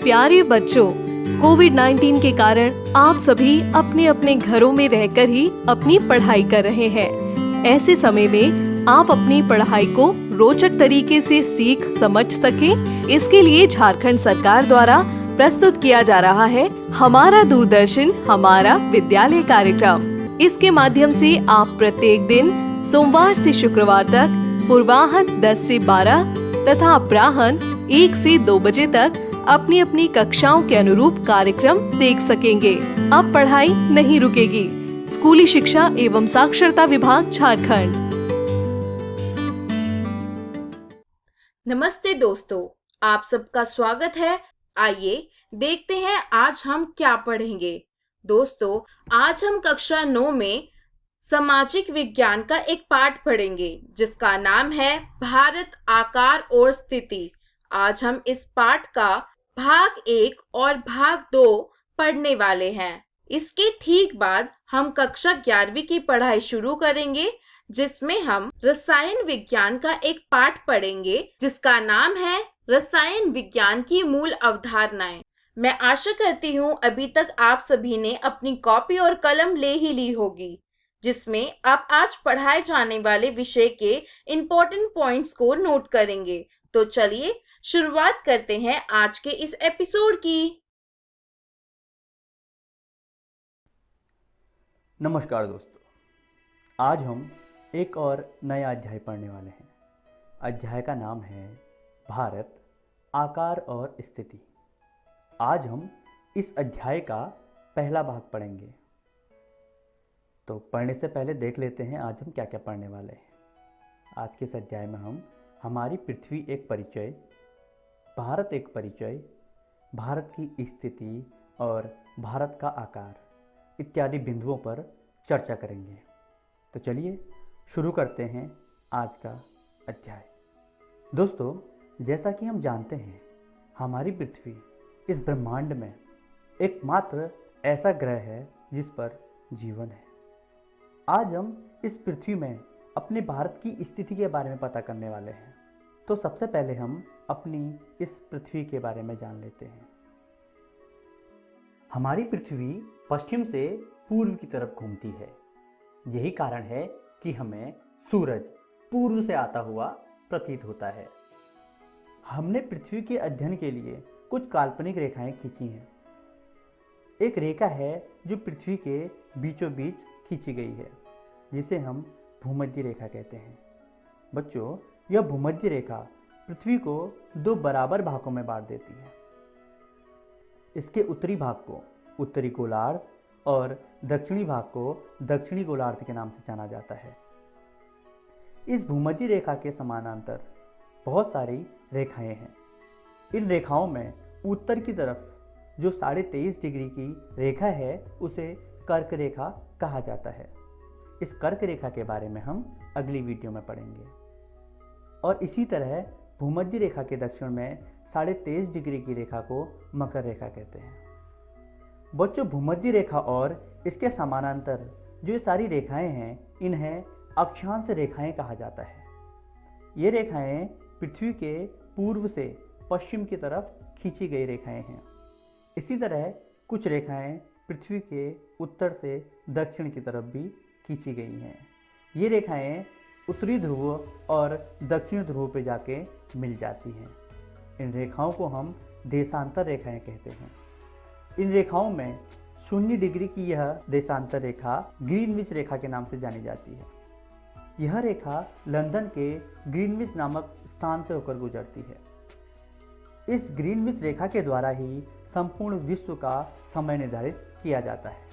प्यारे बच्चों, कोविड-19 के कारण आप सभी अपने अपने घरों में रहकर ही अपनी पढ़ाई कर रहे हैं। ऐसे समय में आप अपनी पढ़ाई को रोचक तरीके से सीख समझ सकें, इसके लिए झारखंड सरकार द्वारा प्रस्तुत किया जा रहा है हमारा दूरदर्शन हमारा विद्यालय कार्यक्रम। इसके माध्यम से आप प्रत्येक दिन सोमवार से शुक्रवार तक पूर्वाह्न 10 से 12 तथा अपराह्न 1 से 2 बजे तक अपनी अपनी कक्षाओं के अनुरूप कार्यक्रम देख सकेंगे। अब पढ़ाई नहीं रुकेगी। स्कूली शिक्षा एवं साक्षरता विभाग झारखंड। नमस्ते दोस्तों, आप सबका स्वागत है। आइए देखते हैं आज हम क्या पढ़ेंगे। दोस्तों, आज हम कक्षा 9 में सामाजिक विज्ञान का एक पाठ पढ़ेंगे जिसका नाम है भारत, आकार और स्थिति। आज हम इस पाठ का भाग 1 और भाग 2 पढ़ने वाले हैं। इसके ठीक बाद हम कक्षा 11वीं की पढ़ाई शुरू करेंगे जिसमें हम रसायन विज्ञान का एक पाठ पढ़ेंगे जिसका नाम है रसायन विज्ञान की मूल अवधारणाएं। मैं आशा करती हूँ अभी तक आप सभी ने अपनी कॉपी और कलम ले ही ली होगी जिसमें आप आज पढ़ाए जाने वाले विषय के इम्पोर्टेंट पॉइंट्स को नोट करेंगे। तो चलिए शुरुआत करते हैं आज के इस एपिसोड की। नमस्कार दोस्तों, आज हम एक और नया अध्याय पढ़ने वाले हैं। अध्याय का नाम है भारत, आकार और स्थिति। आज हम इस अध्याय का पहला भाग पढ़ेंगे। तो पढ़ने से पहले देख लेते हैं आज हम क्या क्या पढ़ने वाले हैं। आज के इस अध्याय में हम हमारी पृथ्वी एक परिचय, भारत एक परिचय, भारत की स्थिति और भारत का आकार इत्यादि बिंदुओं पर चर्चा करेंगे। तो चलिए शुरू करते हैं आज का अध्याय। दोस्तों, जैसा कि हम जानते हैं, हमारी पृथ्वी इस ब्रह्मांड में एकमात्र ऐसा ग्रह है जिस पर जीवन है। आज हम इस पृथ्वी में अपने भारत की स्थिति के बारे में पता करने वाले हैं। तो सबसे पहले हम अपनी इस पृथ्वी के बारे में जान लेते हैं। हमारी पृथ्वी पश्चिम से पूर्व की तरफ घूमती है। यही कारण है कि हमें सूरज पूर्व से आता हुआ प्रतीत होता है। हमने पृथ्वी के अध्ययन के लिए कुछ काल्पनिक रेखाएं खींची हैं। एक रेखा है जो पृथ्वी के बीचों बीच खींची गई है, जिसे हम भूमध्य रेखा कहते हैं। बच्चों, यह भूमध्य रेखा पृथ्वी को 2 बराबर भागों में बांट देती है। इसके उत्तरी भाग को उत्तरी गोलार्ध और दक्षिणी भाग को दक्षिणी गोलार्ध के नाम से जाना जाता है। इस भूमध्य रेखा के समानांतर बहुत सारी रेखाएं हैं। इन रेखाओं में उत्तर की तरफ जो 23.5 डिग्री की रेखा है उसे कर्क रेखा कहा जाता है। इस कर्क रेखा के बारे में हम अगली वीडियो में पढ़ेंगे। और इसी तरह भूमध्य रेखा के दक्षिण में 23.5 डिग्री की रेखा को मकर रेखा कहते हैं। बच्चों, भूमध्य रेखा और इसके समानांतर जो ये सारी रेखाएं हैं, इन्हें अक्षांश रेखाएं कहा जाता है। ये रेखाएं पृथ्वी के पूर्व से पश्चिम की तरफ खींची गई रेखाएं हैं। इसी तरह कुछ रेखाएं पृथ्वी के उत्तर से दक्षिण की तरफ भी खींची गई हैं। ये रेखाएं उत्तरी ध्रुव और दक्षिण ध्रुव पे जाके मिल जाती हैं। इन रेखाओं को हम देशांतर रेखाएं कहते हैं। इन रेखाओं में 0 डिग्री की यह देशांतर रेखा ग्रीनविच रेखा के नाम से जानी जाती है। यह रेखा लंदन के ग्रीनविच नामक स्थान से होकर गुजरती है। इस ग्रीनविच रेखा के द्वारा ही संपूर्ण विश्व का समय निर्धारित किया जाता है।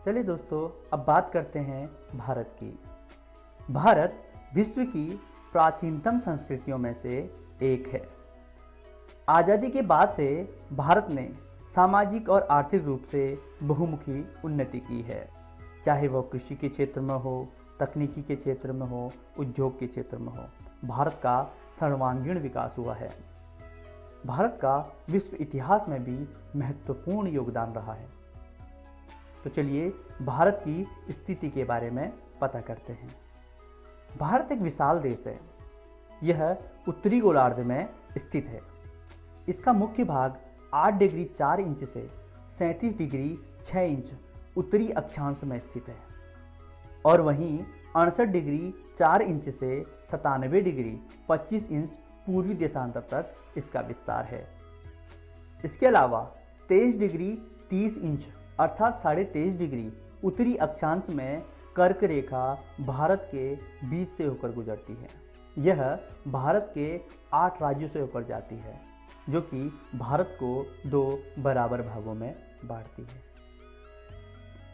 चलिए दोस्तों, अब बात करते हैं भारत की। भारत विश्व की प्राचीनतम संस्कृतियों में से एक है। आज़ादी के बाद से भारत ने सामाजिक और आर्थिक रूप से बहुमुखी उन्नति की है। चाहे वह कृषि के क्षेत्र में हो, तकनीकी के क्षेत्र में हो, उद्योग के क्षेत्र में हो, भारत का सर्वांगीण विकास हुआ है। भारत का विश्व इतिहास में भी महत्वपूर्ण योगदान रहा है। तो चलिए भारत की स्थिति के बारे में पता करते हैं। भारत एक विशाल देश है। यह उत्तरी गोलार्ध में स्थित है। इसका मुख्य भाग 8 डिग्री 4 इंच से 37 डिग्री 6 इंच उत्तरी अक्षांश में स्थित है और वहीं 68 डिग्री 4 इंच से 97 डिग्री 25 इंच पूर्वी देशांतर तक इसका विस्तार है। इसके अलावा 23 डिग्री 30 इंच अर्थात 23.5 डिग्री उत्तरी अक्षांश में कर्क रेखा भारत के बीच से होकर गुजरती है। यह भारत के 8 राज्यों से होकर जाती है, जो कि भारत को 2 बराबर भागों में बांटती है।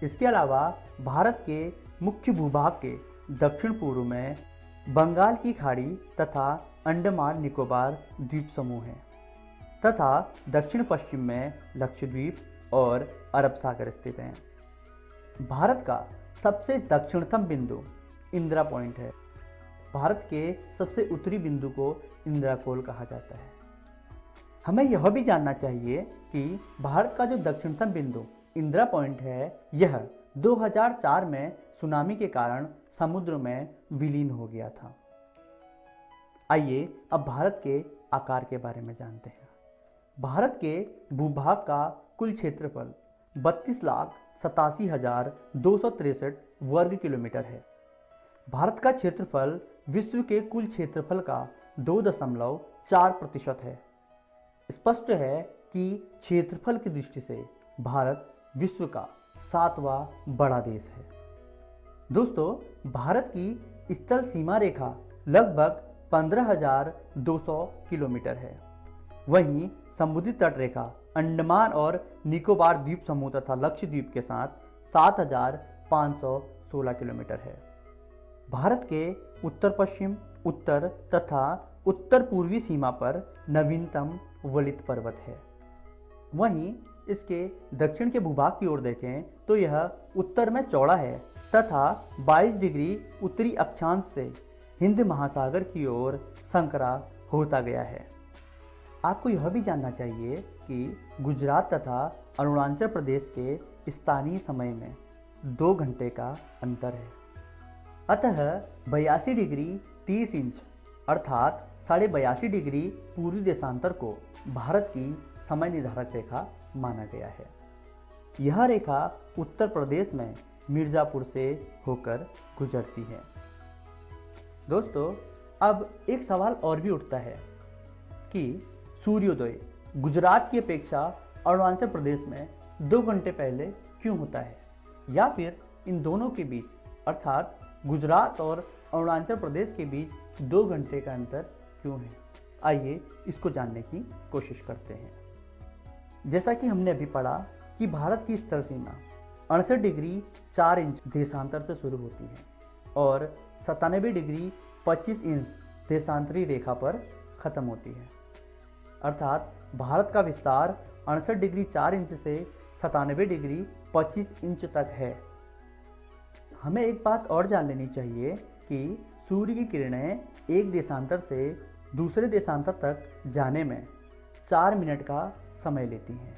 इसके अलावा भारत के मुख्य भूभाग के दक्षिण पूर्व में बंगाल की खाड़ी तथा अंडमान निकोबार द्वीप समूह हैं तथा दक्षिण पश्चिम में लक्षद्वीप और अरब सागर स्थित हैं। भारत का सबसे दक्षिणतम बिंदु इंदिरा पॉइंट है। भारत के सबसे उत्तरी बिंदु को इंदिरा कोल कहा जाता है। हमें यह भी जानना चाहिए कि भारत का जो दक्षिणतम बिंदु इंदिरा पॉइंट है, यह 2004 में सुनामी के कारण समुद्र में विलीन हो गया था। आइए अब भारत के आकार के बारे में जानते हैं। भारत के भूभाग का कुल क्षेत्रफल 32,87,263 वर्ग किलोमीटर है। भारत का क्षेत्रफल विश्व के कुल क्षेत्रफल का 2.4% है। स्पष्ट है कि क्षेत्रफल की दृष्टि से भारत विश्व का 7वां बड़ा देश है। दोस्तों, भारत की स्थल सीमा रेखा लगभग 15,200 किलोमीटर है। वहीं समुद्री तट रेखा अंडमान और निकोबार द्वीप समूह तथा लक्षद्वीप के साथ 7,516 किलोमीटर है। भारत के उत्तर पश्चिम, उत्तर तथा उत्तर पूर्वी सीमा पर नवीनतम वलित पर्वत है। वहीं इसके दक्षिण के भूभाग की ओर देखें तो यह उत्तर में चौड़ा है तथा 22 डिग्री उत्तरी अक्षांश से हिंद महासागर की ओर संकरा होता गया है। आपको यह भी जानना चाहिए कि गुजरात तथा अरुणाचल प्रदेश के स्थानीय समय में 2 घंटे का अंतर है। अतः 82 डिग्री 30 इंच अर्थात 82.5 डिग्री पूर्वी देशांतर को भारत की समय निर्धारक रेखा माना गया है। यह रेखा उत्तर प्रदेश में मिर्ज़ापुर से होकर गुजरती है। दोस्तों, अब एक सवाल और भी उठता है कि सूर्योदय गुजरात की अपेक्षा अरुणाचल प्रदेश में 2 घंटे पहले क्यों होता है, या फिर इन दोनों के बीच अर्थात गुजरात और अरुणाचल प्रदेश के बीच 2 घंटे का अंतर क्यों है। आइए इसको जानने की कोशिश करते हैं। जैसा कि हमने अभी पढ़ा कि भारत की स्थल सीमा 68 डिग्री 4 इंच देशांतर से शुरू होती है और 97 डिग्री 25 इंच देशांतरी रेखा पर ख़त्म होती है। अर्थात भारत का विस्तार 68 डिग्री 4 इंच से 97 डिग्री 25 इंच तक है। हमें एक बात और जान लेनी चाहिए कि सूर्य की किरणें एक देशांतर से दूसरे देशांतर तक जाने में 4 मिनट का समय लेती हैं।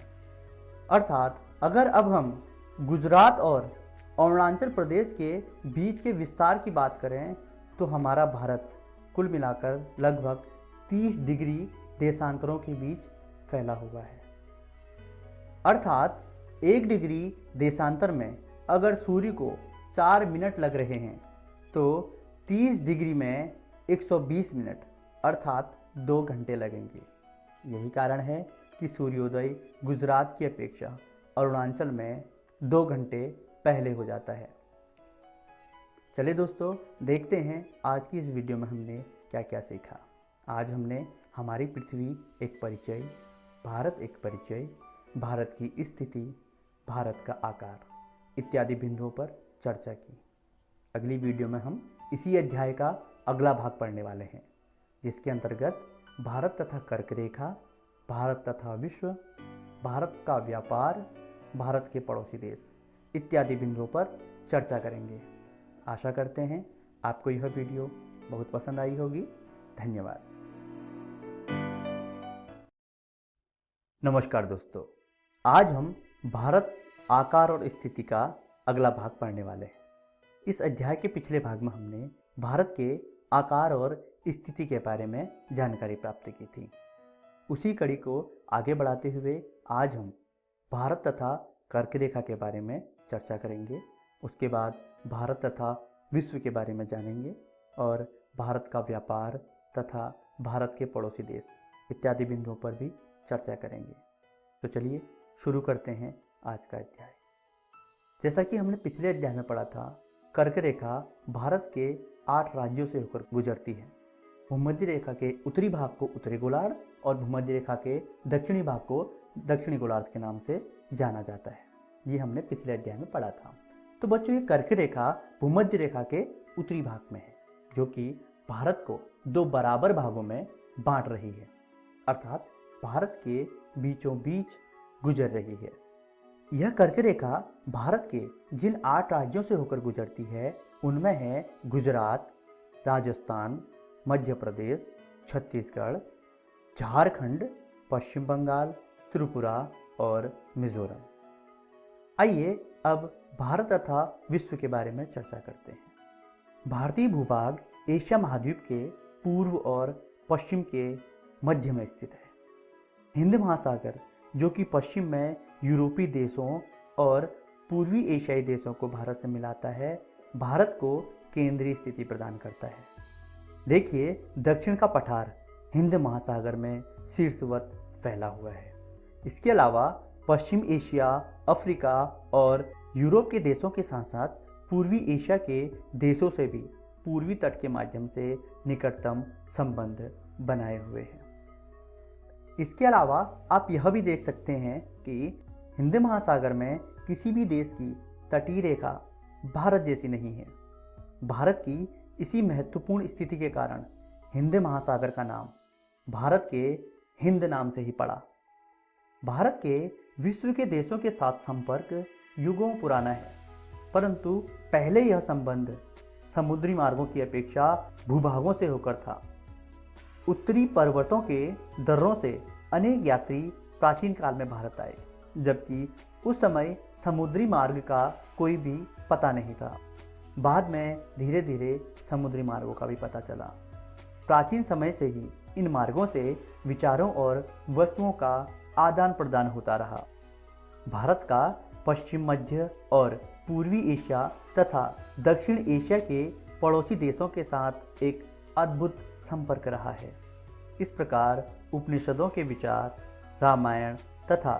अर्थात अगर अब हम गुजरात और अरुणाचल प्रदेश के बीच के विस्तार की बात करें तो हमारा भारत कुल मिलाकर लगभग 30 डिग्री देशांतरों के बीच फैला हुआ है। अर्थात 1 डिग्री देशांतर में अगर सूर्य को 4 मिनट लग रहे हैं तो 30 डिग्री में 120 मिनट अर्थात 2 घंटे लगेंगे। यही कारण है कि सूर्योदय गुजरात की अपेक्षा अरुणाचल में 2 घंटे पहले हो जाता है। चलिए दोस्तों, देखते हैं आज की इस वीडियो में हमने क्या क्या सीखा। आज हमने हमारी पृथ्वी एक परिचय, भारत एक परिचय, भारत की स्थिति, भारत का आकार इत्यादि बिंदुओं पर चर्चा की। अगली वीडियो में हम इसी अध्याय का अगला भाग पढ़ने वाले हैं, जिसके अंतर्गत भारत तथा कर्क रेखा, भारत तथा विश्व, भारत का व्यापार, भारत के पड़ोसी देश इत्यादि बिंदुओं पर चर्चा करेंगे। आशा करते हैं आपको यह वीडियो बहुत पसंद आई होगी। धन्यवाद। नमस्कार दोस्तों, आज हम भारत आकार और स्थिति का अगला भाग पढ़ने वाले हैं। इस अध्याय के पिछले भाग में हमने भारत के आकार और स्थिति के बारे में जानकारी प्राप्त की थी। उसी कड़ी को आगे बढ़ाते हुए आज हम भारत तथा कर्क रेखा के बारे में चर्चा करेंगे। उसके बाद भारत तथा विश्व के बारे में जानेंगे और भारत का व्यापार तथा भारत के पड़ोसी देश इत्यादि बिंदुओं पर भी चर्चा करेंगे। तो चलिए शुरू करते हैं आज का अध्याय। जैसा कि हमने पिछले अध्याय में पढ़ा था, कर्क रेखा भारत के 8 राज्यों से होकर गुजरती है। भूमध्य रेखा के उत्तरी भाग को उत्तरी गोलार्ध और भूमध्य रेखा के दक्षिणी भाग को दक्षिणी गोलार्ध के नाम से जाना जाता है। ये हमने पिछले अध्याय में पढ़ा था। तो बच्चों, ये कर्क रेखा भूमध्य रेखा के उत्तरी भाग में है, जो कि भारत को 2 बराबर भागों में बांट रही है, अर्थात भारत के बीचों बीच गुजर रही है। यह कर्क रेखा भारत के जिन 8 राज्यों से होकर गुजरती है उनमें है गुजरात, राजस्थान, मध्य प्रदेश, छत्तीसगढ़, झारखंड, पश्चिम बंगाल, त्रिपुरा और मिजोरम। आइए अब भारत तथा विश्व के बारे में चर्चा करते हैं। भारतीय भूभाग एशिया महाद्वीप के पूर्व और पश्चिम के मध्य में स्थित है। हिंद महासागर, जो कि पश्चिम में यूरोपीय देशों और पूर्वी एशियाई देशों को भारत से मिलाता है, भारत को केंद्रीय स्थिति प्रदान करता है। देखिए, दक्षिण का पठार हिंद महासागर में शीर्षवत फैला हुआ है। इसके अलावा पश्चिम एशिया, अफ्रीका और यूरोप के देशों के साथ साथ पूर्वी एशिया के देशों से भी पूर्वी तट के माध्यम से निकटतम संबंध बनाए हुए हैं। इसके अलावा आप यह भी देख सकते हैं कि हिंद महासागर में किसी भी देश की तटीय रेखा भारत जैसी नहीं है। भारत की इसी महत्वपूर्ण स्थिति के कारण हिंद महासागर का नाम भारत के हिंद नाम से ही पड़ा। भारत के विश्व के देशों के साथ संपर्क युगों पुराना है, परंतु पहले यह संबंध समुद्री मार्गों की अपेक्षा भूभागों से होकर था। उत्तरी पर्वतों के दर्रों से अनेक यात्री प्राचीन काल में भारत आए, जबकि उस समय समुद्री मार्ग का कोई भी पता नहीं था। बाद में धीरे धीरे समुद्री मार्गों का भी पता चला। प्राचीन समय से ही इन मार्गों से विचारों और वस्तुओं का आदान प्रदान होता रहा। भारत का पश्चिम मध्य और पूर्वी एशिया तथा दक्षिण एशिया के पड़ोसी देशों के साथ एक अद्भुत संपर्क रहा है। इस प्रकार उपनिषदों के विचार, रामायण तथा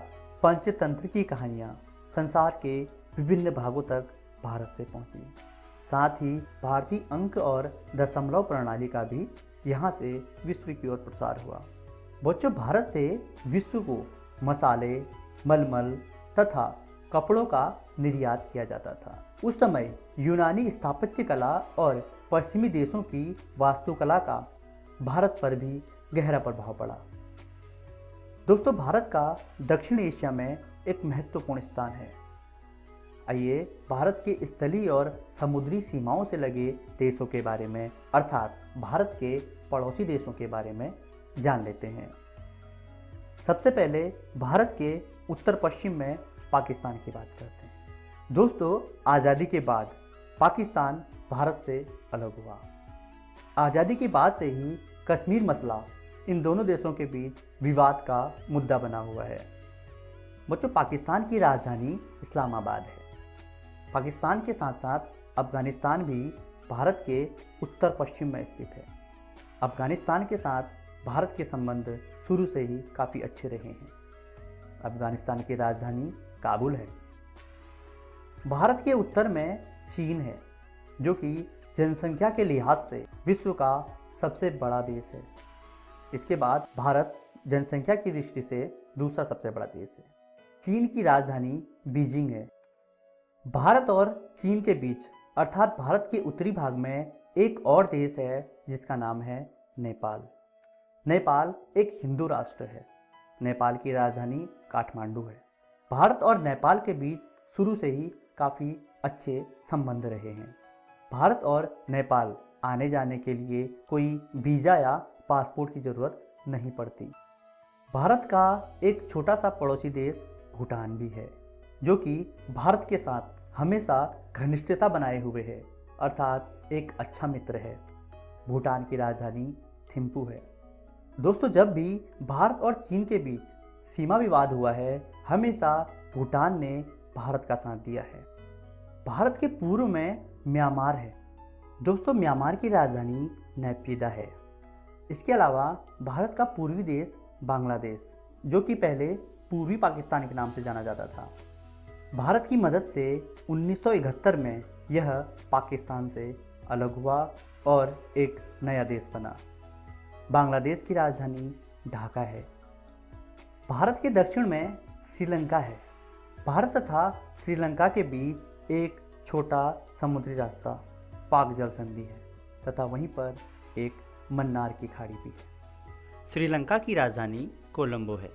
पंचतंत्र की कहानियाँ संसार के विभिन्न भागों तक भारत से पहुँची। साथ ही भारतीय अंक और दशमलव प्रणाली का भी यहाँ से विश्व की ओर प्रसार हुआ। बच्चों, भारत से विश्व को मसाले, मलमल तथा कपड़ों का निर्यात किया जाता था। उस समय यूनानी स्थापत्य कला और पश्चिमी देशों की वास्तुकला का भारत पर भी गहरा प्रभाव पड़ा। दोस्तों, भारत का दक्षिण एशिया में एक महत्वपूर्ण स्थान है। आइए भारत के स्थलीय और समुद्री सीमाओं से लगे देशों के बारे में, अर्थात भारत के पड़ोसी देशों के बारे में जान लेते हैं। सबसे पहले भारत के उत्तर पश्चिम में पाकिस्तान की बात करते हैं। दोस्तों, आज़ादी के बाद पाकिस्तान भारत से अलग हुआ। आज़ादी के बाद से ही कश्मीर मसला इन दोनों देशों के बीच विवाद का मुद्दा बना हुआ है। बच्चों, पाकिस्तान की राजधानी इस्लामाबाद है। पाकिस्तान के साथ साथ अफगानिस्तान भी भारत के उत्तर पश्चिम में स्थित है। अफगानिस्तान के साथ भारत के संबंध शुरू से ही काफ़ी अच्छे रहे हैं। अफगानिस्तान की राजधानी काबुल है। भारत के उत्तर में चीन है, जो कि जनसंख्या के लिहाज से विश्व का सबसे बड़ा देश है। इसके बाद भारत जनसंख्या की दृष्टि से दूसरा सबसे बड़ा देश है। चीन की राजधानी बीजिंग है। भारत और चीन के बीच, अर्थात भारत के उत्तरी भाग में एक और देश है जिसका नाम है नेपाल। नेपाल एक हिंदू राष्ट्र है। नेपाल की राजधानी काठमांडू है। भारत और नेपाल के बीच शुरू से ही काफ़ी अच्छे संबंध रहे हैं। भारत और नेपाल आने जाने के लिए कोई वीज़ा या पासपोर्ट की ज़रूरत नहीं पड़ती। भारत का एक छोटा सा पड़ोसी देश भूटान भी है, जो कि भारत के साथ हमेशा घनिष्ठता बनाए हुए है, अर्थात एक अच्छा मित्र है। भूटान की राजधानी थिम्पू है। दोस्तों, जब भी भारत और चीन के बीच सीमा विवाद हुआ है, हमेशा भूटान ने भारत का साथ दिया है। भारत के पूर्व में म्यांमार है। दोस्तों, म्यांमार की राजधानी नैपीदा है। इसके अलावा भारत का पूर्वी देश बांग्लादेश, जो कि पहले पूर्वी पाकिस्तान के नाम से जाना जाता था, भारत की मदद से 1971 में यह पाकिस्तान से अलग हुआ और एक नया देश बना। बांग्लादेश की राजधानी ढाका है। भारत के दक्षिण में श्रीलंका है। भारत तथा श्रीलंका के बीच एक छोटा समुद्री रास्ता पाक जल संधि है तथा वहीं पर एक मन्नार की खाड़ी भी है। श्रीलंका की राजधानी कोलंबो है।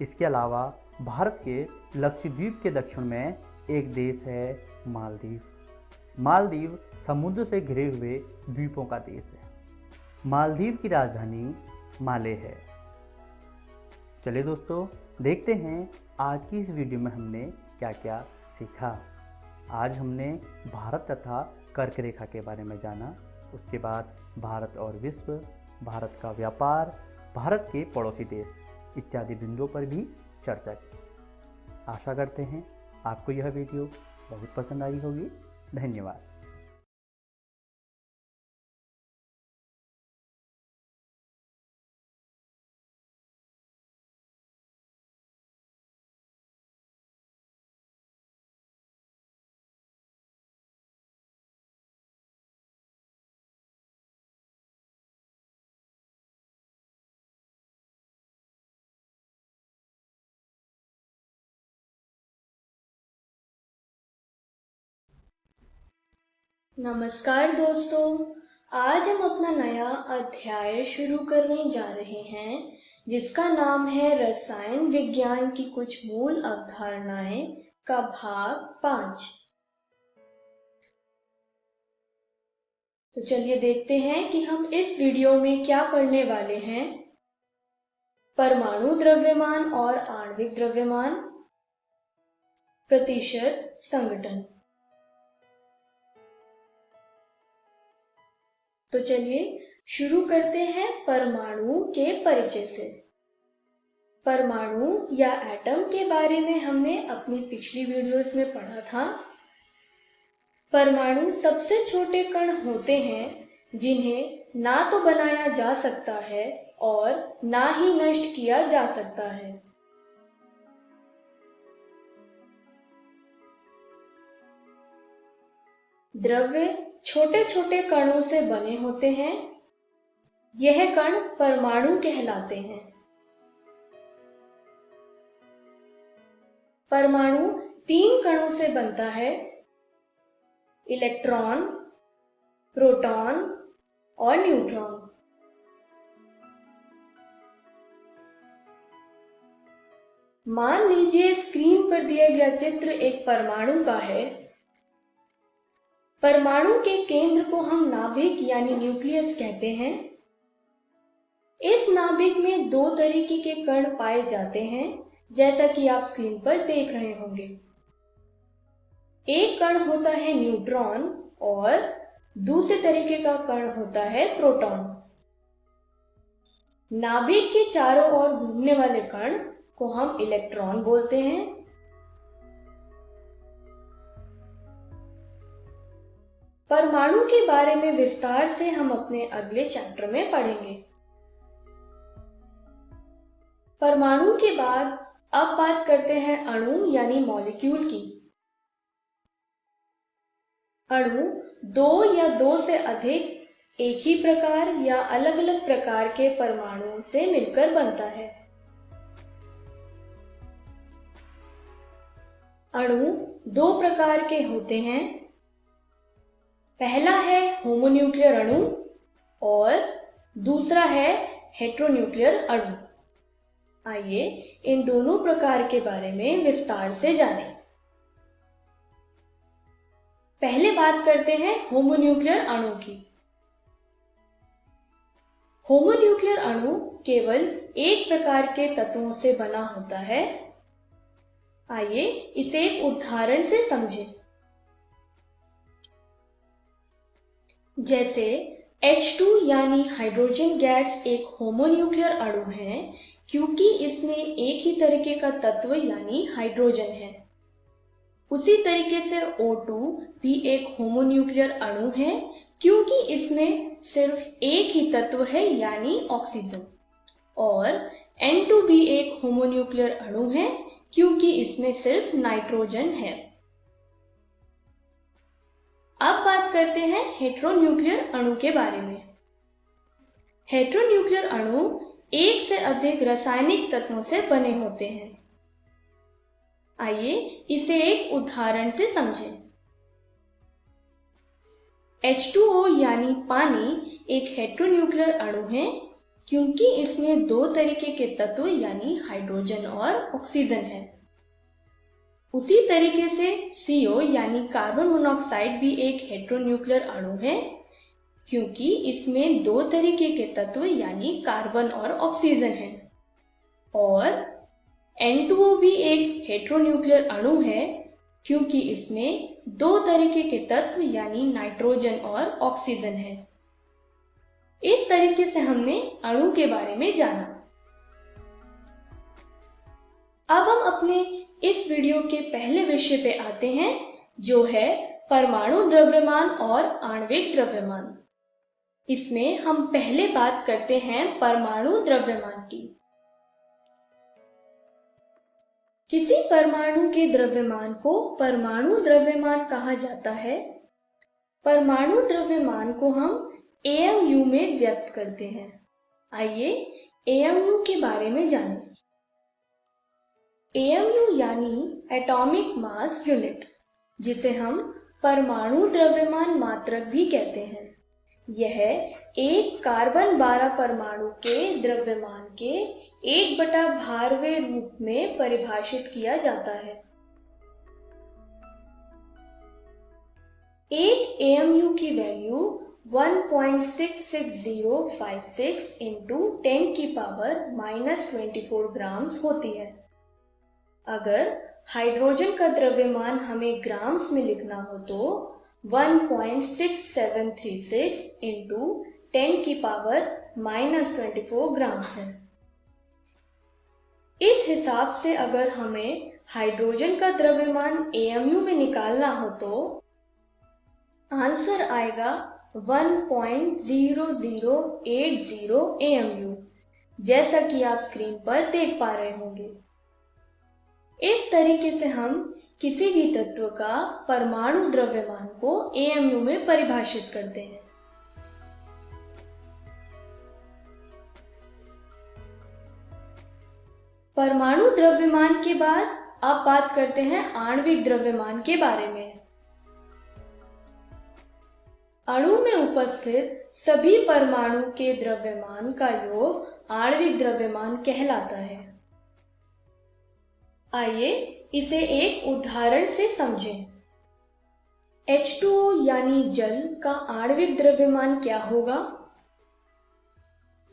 इसके अलावा भारत के लक्षद्वीप के दक्षिण में एक देश है मालदीव। मालदीव समुद्र से घिरे हुए द्वीपों का देश है। मालदीव की राजधानी माले है। चलिए दोस्तों, देखते हैं आज की इस वीडियो में हमने क्या क्या सीखा। आज हमने भारत तथा कर्क रेखा के बारे में जाना। उसके बाद भारत और विश्व, भारत का व्यापार, भारत के पड़ोसी देश इत्यादि बिंदुओं पर भी चर्चा की। आशा करते हैं आपको यह वीडियो बहुत पसंद आई होगी। धन्यवाद। नमस्कार दोस्तों, आज हम अपना नया अध्याय शुरू करने जा रहे हैं जिसका नाम है रसायन विज्ञान की कुछ मूल अवधारणाएं का भाग 5। तो चलिए देखते हैं कि हम इस वीडियो में क्या पढ़ने वाले हैं। परमाणु द्रव्यमान और आणविक द्रव्यमान, प्रतिशत संघटन। तो चलिए शुरू करते हैं परमाणु के परिचय से। परमाणु या एटम के बारे में हमने अपनी पिछली वीडियोस में पढ़ा था। परमाणु सबसे छोटे कण होते हैं जिन्हें ना तो बनाया जा सकता है और ना ही नष्ट किया जा सकता है। द्रव्य छोटे छोटे कणों से बने होते हैं। यह कण परमाणु कहलाते हैं। परमाणु 3 कणों से बनता है, इलेक्ट्रॉन, प्रोटॉन और न्यूट्रॉन। मान लीजिए स्क्रीन पर दिया गया चित्र एक परमाणु का है। परमाणु के केंद्र को हम नाभिक यानी न्यूक्लियस कहते हैं। इस नाभिक में 2 तरीके के कण पाए जाते हैं, जैसा कि आप स्क्रीन पर देख रहे होंगे। एक कण होता है न्यूट्रॉन और दूसरे तरीके का कण होता है प्रोटॉन। नाभिक के चारों ओर घूमने वाले कण को हम इलेक्ट्रॉन बोलते हैं। परमाणु के बारे में विस्तार से हम अपने अगले चैप्टर में पढ़ेंगे। परमाणु के बाद अब बात करते हैं अणु यानी मॉलिक्यूल की। अणु 2 या 2 से अधिक एक ही प्रकार या अलग अलग प्रकार के परमाणुओं से मिलकर बनता है। अणु 2 प्रकार के होते हैं। पहला है होमोन्यूक्लियर अणु और दूसरा है हेटेरोन्यूक्लियर अणु। आइए इन दोनों प्रकार के बारे में विस्तार से जानें। पहले बात करते हैं होमोन्यूक्लियर अणु की। होमोन्यूक्लियर अणु केवल एक प्रकार के तत्वों से बना होता है। आइए इसे एक उदाहरण से समझें। जैसे H2 यानी हाइड्रोजन गैस एक होमोन्यूक्लियर अणु है क्योंकि इसमें एक ही तरीके का तत्व यानी हाइड्रोजन है। उसी तरीके से O2 भी एक होमोन्यूक्लियर अणु है क्योंकि इसमें सिर्फ एक ही तत्व है यानी ऑक्सीजन। और N2 भी एक होमोन्यूक्लियर अणु है क्योंकि इसमें सिर्फ नाइट्रोजन है। अब बात करते हैं हेटेरोन्यूक्लियर अणु के बारे में। हेटेरोन्यूक्लियर अणु एक से अधिक रासायनिक तत्वों से बने होते हैं। आइए इसे एक उदाहरण से समझें। H2O यानी पानी एक हेटेरोन्यूक्लियर अणु है क्योंकि इसमें दो तरीके के तत्व यानी हाइड्रोजन और ऑक्सीजन है। उसी तरीके से CO यानी कार्बन मोनोऑक्साइड भी एक हेटेरोन्यूक्लियर अणु है क्योंकि इसमें दो तरीके के तत्व यानी कार्बन और ऑक्सीजन है। और N2O भी एक हेटेरोन्यूक्लियर अणु है क्योंकि इसमें दो तरीके के तत्व यानी नाइट्रोजन और ऑक्सीजन है। इस तरीके से हमने अणु के बारे में जाना। अब हम अपने इस वीडियो के पहले विषय पे आते हैं जो है परमाणु द्रव्यमान और आणविक द्रव्यमान। इसमें हम पहले बात करते हैं परमाणु द्रव्यमान की। किसी परमाणु के द्रव्यमान को परमाणु द्रव्यमान कहा जाता है। परमाणु द्रव्यमान को हम AMU में व्यक्त करते हैं। आइए AMU के बारे में जानें। AMU यानी एटॉमिक मास यूनिट, जिसे हम परमाणु द्रव्यमान मात्रक भी कहते हैं। यह एक कार्बन 12 परमाणु के द्रव्यमान के 1 भारवें रूप में परिभाषित किया जाता है। एक AMU की वैल्यू 1.66056 × 10⁻⁻24 ग्राम्स होती है। अगर हाइड्रोजन का द्रव्यमान हमें ग्राम्स में लिखना हो तो 1.6736 × 10⁻⁻24 ग्राम्स है। इस हिसाब से अगर हमें हाइड्रोजन का द्रव्यमान AMU में निकालना हो तो आंसर आएगा 1.0080 AMU, जैसा कि आप स्क्रीन पर देख पा रहे होंगे। इस तरीके से हम किसी भी तत्व का परमाणु द्रव्यमान को AMU में परिभाषित करते हैं। परमाणु द्रव्यमान के बाद अब बात करते हैं आणविक द्रव्यमान के बारे में। अणु में उपस्थित सभी परमाणु के द्रव्यमान का योग आणविक द्रव्यमान कहलाता है। आइए इसे एक उदाहरण से समझें। H2O यानी जल का आणविक द्रव्यमान क्या होगा?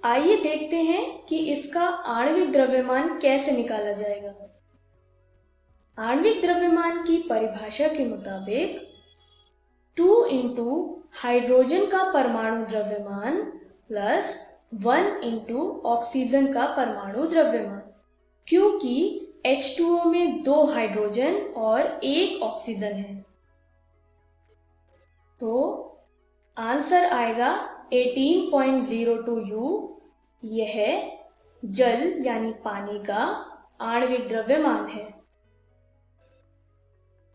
आइए देखते हैं कि इसका आणविक द्रव्यमान कैसे निकाला जाएगा। आणविक द्रव्यमान की परिभाषा के मुताबिक 2 × हाइड्रोजन का परमाणु द्रव्यमान प्लस 1 × ऑक्सीजन का परमाणु द्रव्यमान, क्योंकि H2O में 2 हाइड्रोजन और 1 ऑक्सीजन है। तो आंसर आएगा 18.02 U। यह जल यानी पानी का आणविक द्रव्यमान है।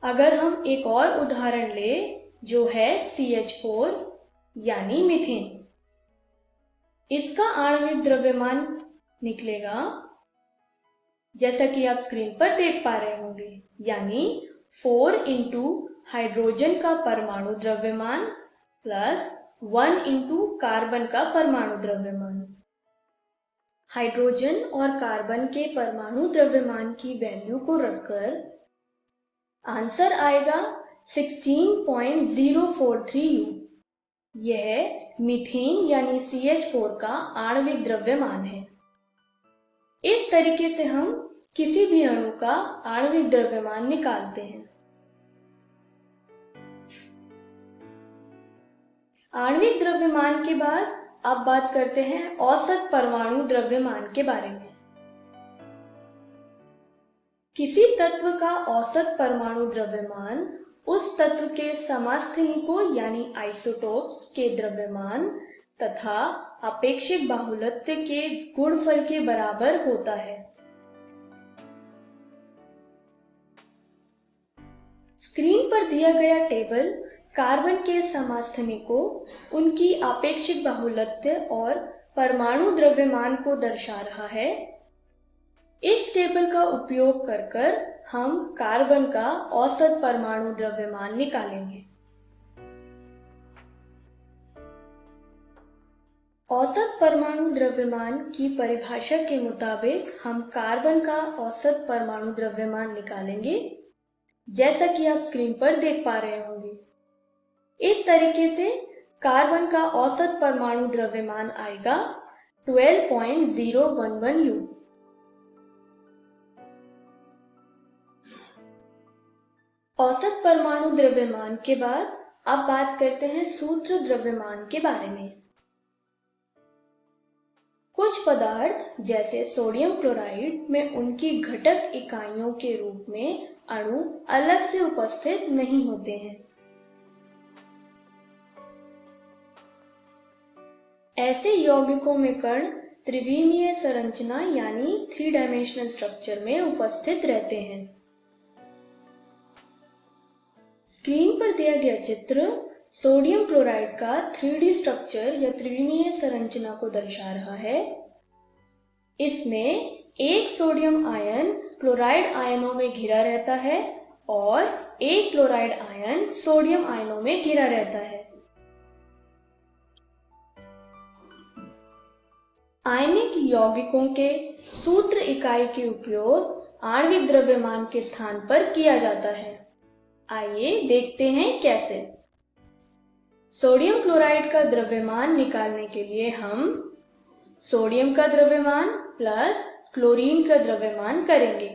अगर हम एक और उदाहरण लें जो है CH4 यानी मीथेन, इसका आणविक द्रव्यमान निकलेगा जैसा कि आप स्क्रीन पर देख पा रहे होंगे, यानी 4 × हाइड्रोजन का परमाणु द्रव्यमान प्लस 1 × कार्बन का परमाणु द्रव्यमान। हाइड्रोजन और कार्बन के परमाणु द्रव्यमान की वैल्यू को रखकर आंसर आएगा 16.043 U। यह मीथेन यानी CH4 का आणविक द्रव्यमान है। इस तरीके से हम किसी भी अणु का आणविक द्रव्यमान निकालते हैं। आणविक द्रव्यमान के बाद अब बात करते हैं औसत परमाणु द्रव्यमान के बारे में। किसी तत्व का औसत परमाणु द्रव्यमान उस तत्व के समस्थानिकों यानी आइसोटोप्स के द्रव्यमान तथा अपेक्षित बाहुल्यता के गुणफल के बराबर होता है। स्क्रीन पर दिया गया टेबल कार्बन के समस्थानिकों, उनकी अपेक्षित बाहुल्यता और परमाणु द्रव्यमान को दर्शा रहा है। इस टेबल का उपयोग कर हम कार्बन का औसत परमाणु द्रव्यमान निकालेंगे। औसत परमाणु द्रव्यमान की परिभाषा के मुताबिक हम कार्बन का औसत परमाणु द्रव्यमान निकालेंगे, जैसा कि आप स्क्रीन पर देख पा रहे होंगे। इस तरीके से कार्बन का औसत परमाणु द्रव्यमान आएगा 12.011 U। औसत परमाणु द्रव्यमान के बाद अब बात करते हैं सूत्र द्रव्यमान के बारे में। कुछ पदार्थ जैसे सोडियम क्लोराइड में उनकी घटक इकाइयों के रूप में अणु अलग से उपस्थित नहीं होते हैं। ऐसे यौगिकों में कण त्रिविमीय संरचना यानी 3 डायमेंशनल स्ट्रक्चर में उपस्थित रहते हैं। स्क्रीन पर दिया गया चित्र सोडियम क्लोराइड का 3D स्ट्रक्चर या त्रिविमीय संरचना को दर्शा रहा है। इसमें एक सोडियम आयन क्लोराइड आयनों में घिरा रहता है और एक क्लोराइड आयन सोडियम आयनों में घिरा रहता है। आयनिक यौगिकों के सूत्र इकाई के उपयोग आणविक द्रव्यमान के स्थान पर किया जाता है। आइए देखते हैं कैसे। सोडियम क्लोराइड का द्रव्यमान निकालने के लिए हम सोडियम का द्रव्यमान प्लस क्लोरीन का द्रव्यमान करेंगे,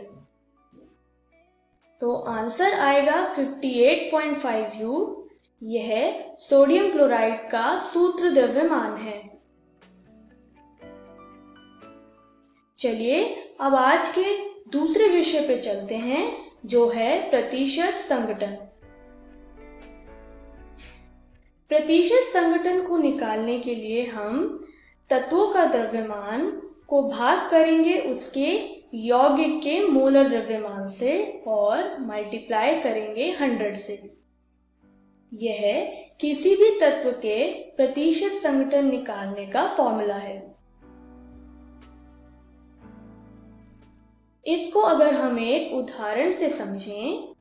तो आंसर आएगा 58.5 U। यह सोडियम क्लोराइड का सूत्र द्रव्यमान है। चलिए अब आज के दूसरे विषय पे चलते हैं, जो है प्रतिशत संघटन। प्रतिशत संघटन को निकालने के लिए हम तत्वों का द्रव्यमान को भाग करेंगे उसके यौगिक के मोलर द्रव्यमान से और मल्टीप्लाई करेंगे 100 से। यह किसी भी तत्व के प्रतिशत संघटन निकालने का फॉर्मूला है। इसको अगर हम एक उदाहरण से समझें,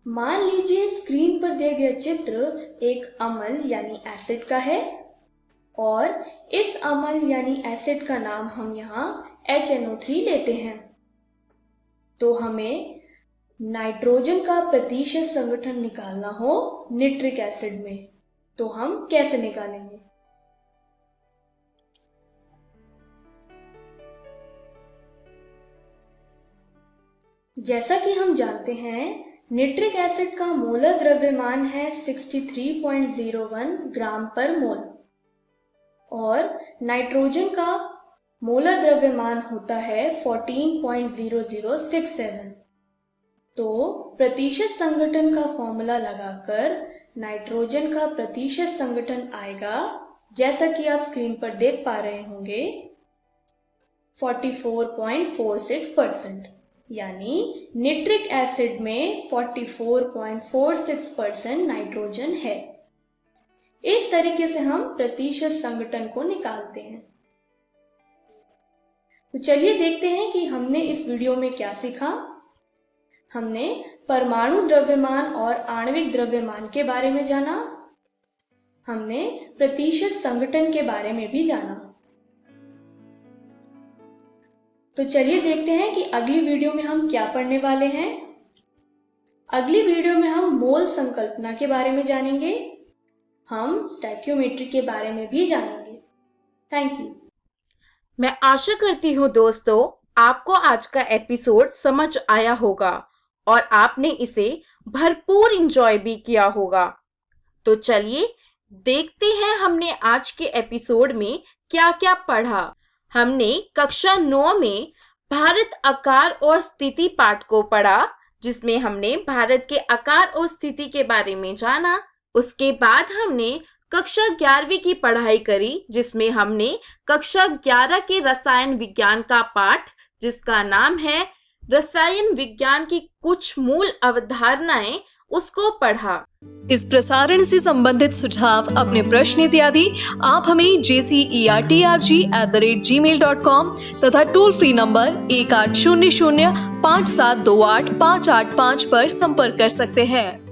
मान लीजिए स्क्रीन पर दिया गया चित्र एक अम्ल यानी एसिड का है और इस अम्ल यानी एसिड का नाम हम यहाँ HNO3 लेते हैं। तो हमें नाइट्रोजन का प्रतिशत संघटन निकालना हो निट्रिक एसिड में, तो हम कैसे निकालेंगे? जैसा कि हम जानते हैं निट्रिक एसिड का मोलर द्रव्यमान है 63.01 ग्राम पर मोल और नाइट्रोजन का मोलर द्रव्यमान होता है 14.0067। तो प्रतिशत संघटन का फॉर्मूला लगाकर नाइट्रोजन का प्रतिशत संघटन आएगा, जैसा कि आप स्क्रीन पर देख पा रहे होंगे, 44.46%। यानी निट्रिक एसिड में 44.46% नाइट्रोजन है। इस तरीके से हम प्रतिशत संघटन को निकालते हैं। तो चलिए देखते हैं कि हमने इस वीडियो में क्या सीखा। हमने परमाणु द्रव्यमान और आणविक द्रव्यमान के बारे में जाना। हमने प्रतिशत संघटन के बारे में भी जाना। तो चलिए देखते हैं कि अगली वीडियो में हम क्या पढ़ने वाले हैं। अगली वीडियो में हम मोल संकल्पना के बारे में जानेंगे। हम स्टोइकियोमेट्री के बारे में भी जानेंगे। Thank you. मैं आशा करती हूँ दोस्तों आपको आज का एपिसोड समझ आया होगा और आपने इसे भरपूर एंजॉय भी किया होगा। तो चलिए देखते हैं हमने आज के एपिसोड में क्या क्या पढ़ा। हमने कक्षा 9 में भारत आकार और स्थिति पाठ को पढ़ा, जिसमें हमने भारत के आकार और स्थिति के बारे में जाना। उसके बाद हमने कक्षा 11वीं की पढ़ाई करी, जिसमें हमने कक्षा 11 के रसायन विज्ञान का पाठ, जिसका नाम है रसायन विज्ञान की कुछ मूल अवधारणाएं, उसको पढ़ा। इस प्रसारण से संबंधित सुझाव, अपने प्रश्न इत्यादि आप हमें jcertrg@gmail.com तथा टोल फ्री नंबर 1800 5728 585 पर संपर्क कर सकते हैं।